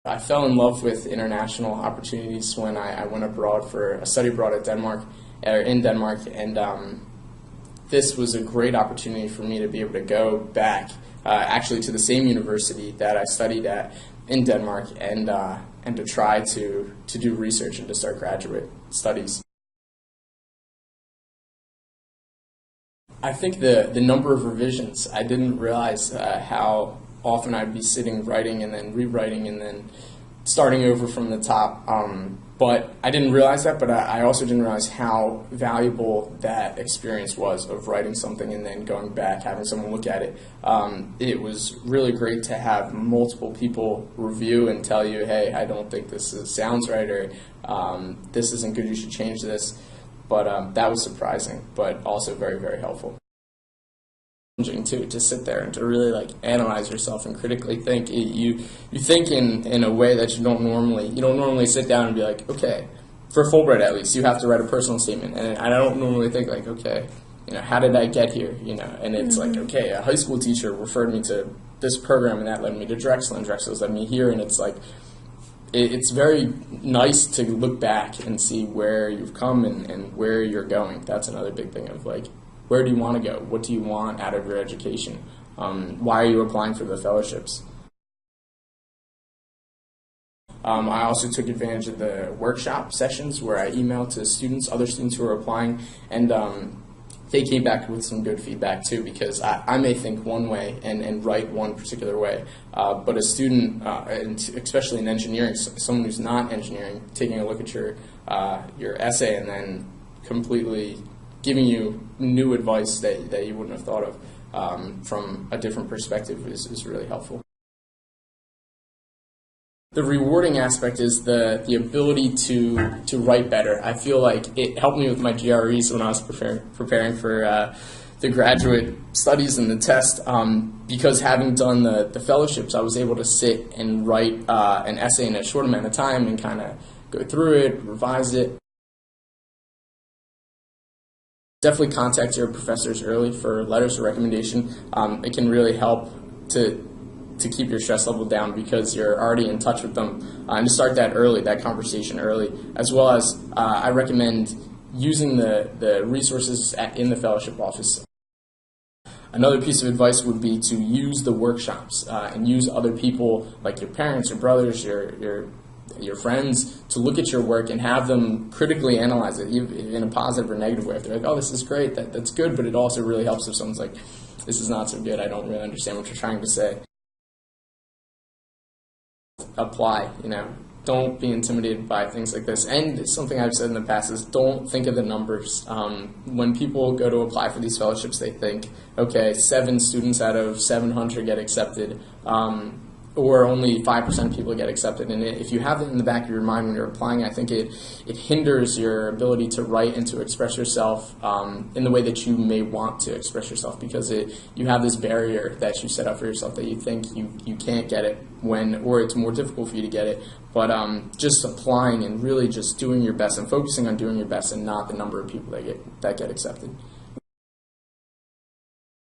I fell in love with international opportunities when I went abroad for a study abroad at Denmark, or in Denmark, and this was a great opportunity for me to be able to go back, actually to the same university that I studied at in Denmark, and to try to do research and to start graduate studies. I think the number of revisions, I didn't realize how often I'd be sitting writing and then rewriting and then starting over from the top. But I didn't realize that, but I also didn't realize how valuable that experience was of writing something and then going back, having someone look at it. It was really great to have multiple people review and tell you, hey, I don't think this sounds right, or this isn't good, you should change this. But that was surprising, but also very, very helpful. Too, to sit there and to really analyze yourself and critically think. You think in a way that you don't normally sit down and be like, okay, for Fulbright at least, you have to write a personal statement, and I don't normally think okay, how did I get here, and it's okay, a high school teacher referred me to this program and that led me to Drexel, and Drexel's led me here, and it's very nice to look back and see where you've come and where you're going. That's another big thing of where do you want to go? What do you want out of your education? Why are you applying for the fellowships? I also took advantage of the workshop sessions where I emailed to other students who were applying, and they came back with some good feedback too, because I may think one way and write one particular way, but a student, and especially in engineering, someone who's not engineering, taking a look at your essay and then completely giving you new advice that you wouldn't have thought of from a different perspective is really helpful. The rewarding aspect is the ability to write better. I feel like it helped me with my GREs when I was preparing for the graduate studies and the test, because having done the fellowships, I was able to sit and write an essay in a short amount of time and kind of go through it, revise it. Definitely contact your professors early for letters of recommendation. It can really help to keep your stress level down because you're already in touch with them. And to start that early, that conversation early, as well as I recommend using the resources in the fellowship office. Another piece of advice would be to use the workshops and use other people like your parents, your brothers, your friends to look at your work and have them critically analyze it in a positive or negative way. If they're like, oh, this is great, that's good, but it also really helps if someone's like, this is not so good, I don't really understand what you're trying to say. Apply, don't be intimidated by things like this. And something I've said in the past is don't think of the numbers. When people go to apply for these fellowships, they think, okay, 7 students out of 700 get accepted. Or only 5% of people get accepted. And if you have it in the back of your mind when you're applying, I think it hinders your ability to write and to express yourself in the way that you may want to express yourself, because you have this barrier that you set up for yourself that you think you can't get it or it's more difficult for you to get it. But just applying and really just doing your best and focusing on doing your best and not the number of people that get accepted.